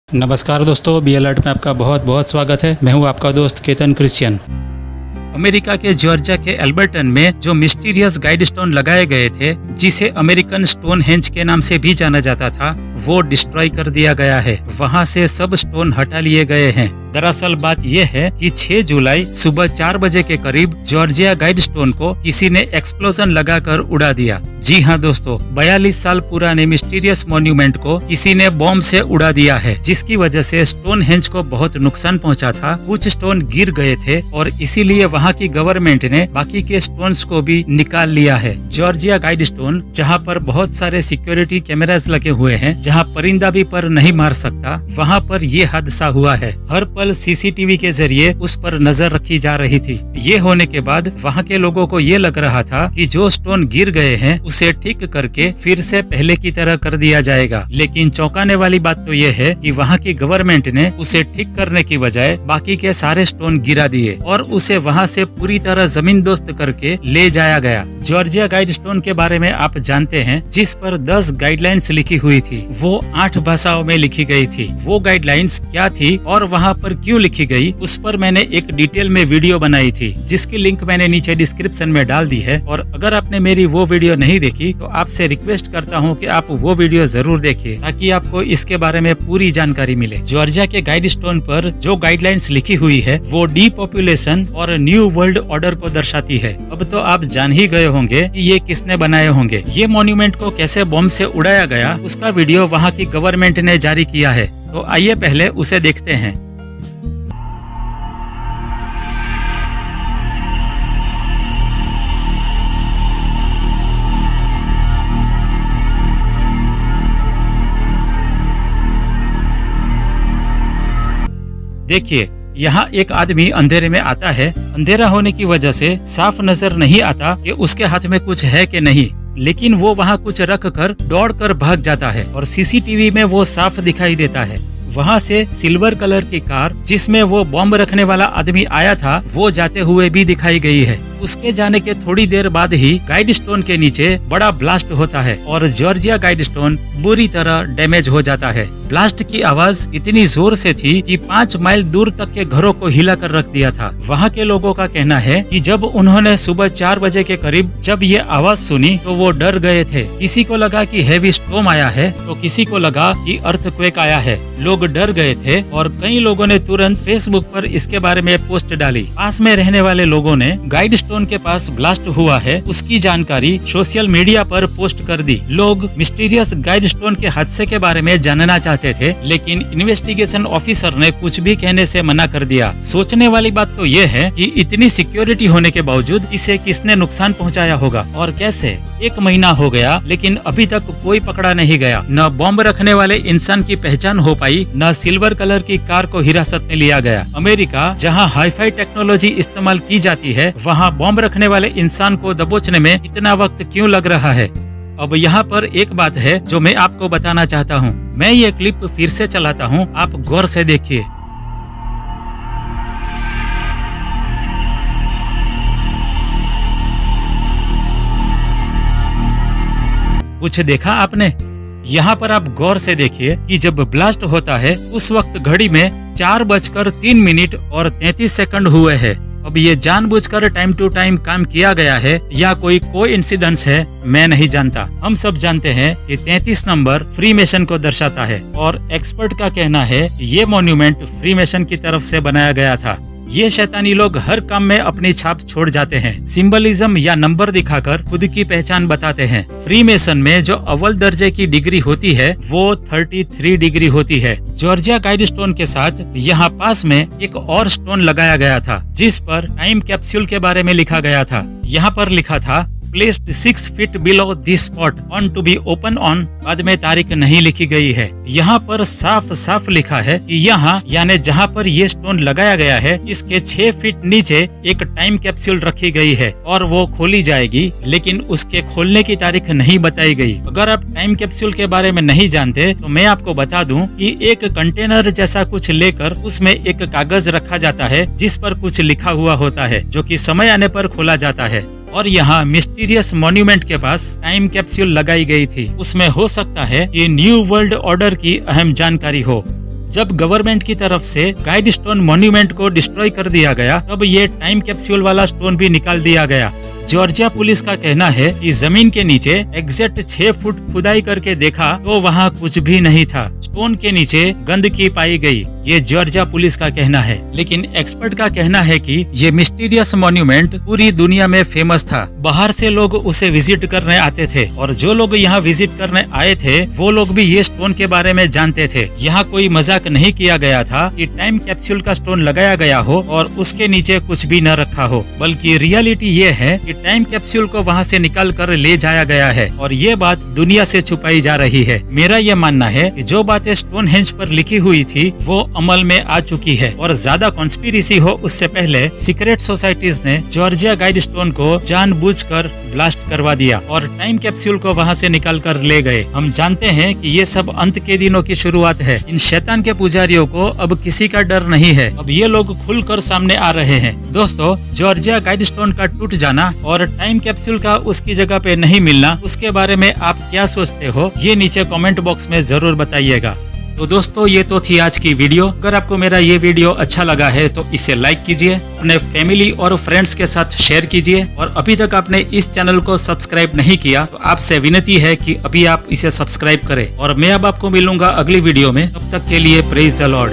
नमस्कार दोस्तों, be alert में आपका बहुत बहुत स्वागत है। मैं हूं आपका दोस्त केतन क्रिश्चियन। अमेरिका के जॉर्जिया के एल्बर्टन में जो मिस्टीरियस गाइड स्टोन लगाए गए थे, जिसे अमेरिकन स्टोनहेंज के नाम से भी जाना जाता था, वो डिस्ट्रॉय कर दिया गया है। वहां से सब स्टोन हटा लिए गए हैं। दरअसल बात यह है कि 6 जुलाई सुबह 4 बजे के करीब जॉर्जिया गाइड स्टोन को किसी ने एक्सप्लोजन लगाकर उड़ा दिया। जी हाँ दोस्तों, 42 साल पुराने मिस्टीरियस मॉन्यूमेंट को किसी ने बॉम्ब से उड़ा दिया है, जिसकी वजह से स्टोनहेंज को बहुत नुकसान पहुंचा था। कुछ स्टोन गिर गए थे और इसीलिए वहां की गवर्नमेंट ने बाकी के स्टोन्स को भी निकाल लिया है। जॉर्जिया गाइड स्टोन, जहाँ पर बहुत सारे सिक्योरिटी कैमरास लगे हुए हैं, जहाँ परिंदा भी पर नहीं मार सकता, वहाँ पर ये हादसा हुआ है। हर पल सीसीटीवी के जरिए उस पर नजर रखी जा रही थी। ये होने के बाद वहाँ के लोगों को ये लग रहा था कि जो स्टोन गिर गए हैं उसे ठीक करके फिर से पहले की तरह कर दिया जाएगा। लेकिन चौंकाने वाली बात तो ये है कि वहाँ की गवर्नमेंट ने उसे ठीक करने की बजाय बाकी के सारे स्टोन गिरा दिए और उसे वहाँ से पूरी तरह जमींदोस्त करके ले जाया गया। जॉर्जिया गाइड स्टोन के बारे में आप जानते हैं, जिस पर 10 गाइडलाइंस लिखी हुई थी, वो 8 भाषाओं में लिखी गई थी। वो गाइडलाइंस क्या थी और वहाँ पर क्यों लिखी गई, उस पर मैंने एक डिटेल में वीडियो बनाई थी, जिसकी लिंक मैंने नीचे डिस्क्रिप्शन में डाल दी है। और अगर आपने मेरी वो वीडियो नहीं देखी तो आपसे रिक्वेस्ट करता हूँ कि आप वो वीडियो जरूर देखिए, ताकि आपको इसके बारे में पूरी जानकारी मिले। जॉर्जिया के गाइड स्टोन पर जो गाइडलाइंस लिखी हुई है वो डीपॉपुलेशन और न्यू वर्ल्ड ऑर्डर को दर्शाती है। अब तो आप जान ही गए होंगे कि ये किसने बनाए होंगे। ये मॉन्यूमेंट को कैसे बॉम्ब से उड़ाया गया, उसका वीडियो वहाँ की गवर्नमेंट ने जारी किया है। तो आइए पहले उसे देखते हैं। देखिए, यहाँ एक आदमी अंधेरे में आता है। अंधेरा होने की वजह से साफ नजर नहीं आता कि उसके हाथ में कुछ है कि नहीं, लेकिन वो वहाँ कुछ रख कर दौड़ कर भाग जाता है और सीसीटीवी में वो साफ दिखाई देता है। वहाँ से सिल्वर कलर की कार, जिसमें वो बॉम्ब रखने वाला आदमी आया था, वो जाते हुए भी दिखाई गई है। उसके जाने के थोड़ी देर बाद ही गाइड स्टोन के नीचे बड़ा ब्लास्ट होता है और जॉर्जिया गाइड स्टोन बुरी तरह डैमेज हो जाता है। ब्लास्ट की आवाज इतनी जोर से थी कि 5 माइल दूर तक के घरों को हिला कर रख दिया था। वहाँ के लोगों का कहना है कि जब उन्होंने सुबह 4 बजे के करीब जब ये आवाज सुनी तो वो डर गए थे। किसी को लगा कि हेवी स्टॉर्म आया है, तो किसी को लगा कि अर्थक्वेक आया है। लोग डर गए थे और कई लोगों ने तुरंत फेसबुक पर इसके बारे में पोस्ट डाली। पास में रहने वाले लोगों ने गाइड स्टोन के पास ब्लास्ट हुआ है उसकी जानकारी सोशल मीडिया पर पोस्ट कर दी। लोग मिस्टीरियस गाइड स्टोन के हादसे के बारे में जानना चाहते थे, लेकिन इन्वेस्टिगेशन ऑफिसर ने कुछ भी कहने से मना कर दिया। सोचने वाली बात तो ये है कि इतनी सिक्योरिटी होने के बावजूद इसे किसने नुकसान पहुंचाया होगा और कैसे। 1 महीना हो गया लेकिन अभी तक कोई पकड़ा नहीं गया। न बॉम्ब रखने वाले इंसान की पहचान हो पाई, न सिल्वर कलर की कार को हिरासत में लिया गया। अमेरिका, जहां हाईफाई टेक्नोलॉजी इस्तेमाल की जाती है, वहां बॉम्ब रखने वाले इंसान को दबोचने में इतना वक्त क्यों लग रहा है। अब यहाँ पर एक बात है जो मैं आपको बताना चाहता हूँ। मैं ये क्लिप फिर से चलाता हूँ, आप गौर से देखिए। कुछ देखा आपने? यहाँ पर आप गौर से देखिए कि जब ब्लास्ट होता है उस वक्त घड़ी में 4:03 और 33 सेकंड हुए हैं। अब ये जानबूझकर टाइम टू टाइम काम किया गया है या कोई कोइंसिडेंस है, मैं नहीं जानता। हम सब जानते हैं कि 33 नंबर फ्रीमेसन को दर्शाता है और एक्सपर्ट का कहना है ये मॉन्यूमेंट फ्रीमेसन की तरफ से बनाया गया था। ये शैतानी लोग हर काम में अपनी छाप छोड़ जाते हैं। सिंबलिज्म या नंबर दिखाकर खुद की पहचान बताते हैं। फ्रीमेसन में जो अव्वल दर्जे की डिग्री होती है वो 33 डिग्री होती है। जॉर्जिया गाइड स्टोन के साथ यहाँ पास में एक और स्टोन लगाया गया था, जिस पर टाइम कैप्सूल के बारे में लिखा गया था। यहाँ पर लिखा था placed 6 feet below this spot on to be open on। बाद में तारीख नहीं लिखी गई है। यहाँ पर साफ साफ लिखा है कि यहाँ यानी जहाँ पर ये स्टोन लगाया गया है, इसके 6 फीट नीचे एक टाइम कैप्सूल रखी गई है और वो खोली जाएगी, लेकिन उसके खोलने की तारीख नहीं बताई गई। अगर आप टाइम कैप्सूल के बारे में नहीं जानते तो मैं आपको बता दूं कि एक कंटेनर जैसा कुछ लेकर उसमें एक कागज रखा जाता है जिस पर कुछ लिखा हुआ होता है, जो कि समय आने पर खोला जाता है। और यहाँ मिस्टीरियस मॉन्यूमेंट के पास टाइम कैप्सूल लगाई गई थी। उसमें हो सकता है कि न्यू वर्ल्ड ऑर्डर की अहम जानकारी हो। जब गवर्नमेंट की तरफ से गाइड स्टोन मॉन्यूमेंट को डिस्ट्रॉय कर दिया गया, तब ये टाइम कैप्सूल वाला स्टोन भी निकाल दिया गया। जॉर्जिया पुलिस का कहना है कि जमीन के नीचे एग्जैक्ट 6 फुट खुदाई करके देखा तो वहाँ कुछ भी नहीं था। स्टोन के नीचे गंदगी पाई गई, ये जॉर्जिया पुलिस का कहना है। लेकिन एक्सपर्ट का कहना है कि ये मिस्टीरियस मॉन्यूमेंट पूरी दुनिया में फेमस था। बाहर से लोग उसे विजिट करने आते थे और जो लोग यहाँ विजिट करने आए थे वो लोग भी ये स्टोन के बारे में जानते थे। यहाँ कोई मजाक नहीं किया गया था कि टाइम कैप्सूल का स्टोन लगाया गया हो और उसके नीचे कुछ भी न रखा हो, बल्कि रियलिटी ये है कि टाइम कैप्सूल को वहाँ से निकाल कर ले जाया गया है और ये बात दुनिया से छुपाई जा रही है। मेरा ये मानना है कि जो बातें स्टोनहेंज पर लिखी हुई थी वो अमल में आ चुकी है और ज्यादा कॉन्स्पिरेसी हो उससे पहले सीक्रेट सोसाइटीज ने जॉर्जिया गाइड स्टोन को जानबूझकर ब्लास्ट करवा दिया और टाइम कैप्सूल को वहाँ से निकाल कर ले गए। हम जानते हैं कि ये सब अंत के दिनों की शुरुआत है। इन शैतान के पुजारियों को अब किसी का डर नहीं है। अब ये लोग खुलकर सामने आ रहे हैं। दोस्तों, जॉर्जिया गाइड स्टोन का टूट जाना और टाइम कैप्सूल का उसकी जगह पे नहीं मिलना, उसके बारे में आप क्या सोचते हो, ये नीचे कमेंट बॉक्स में जरूर बताइएगा। तो दोस्तों, ये तो थी आज की वीडियो। अगर आपको मेरा ये वीडियो अच्छा लगा है तो इसे लाइक कीजिए, अपने फैमिली और फ्रेंड्स के साथ शेयर कीजिए और अभी तक आपने इस चैनल को सब्सक्राइब नहीं किया तो आपसे विनती है कि अभी आप इसे सब्सक्राइब करें। और मैं अब आपको मिलूंगा अगली वीडियो में। तब तक के लिए प्रेज द लॉर्ड।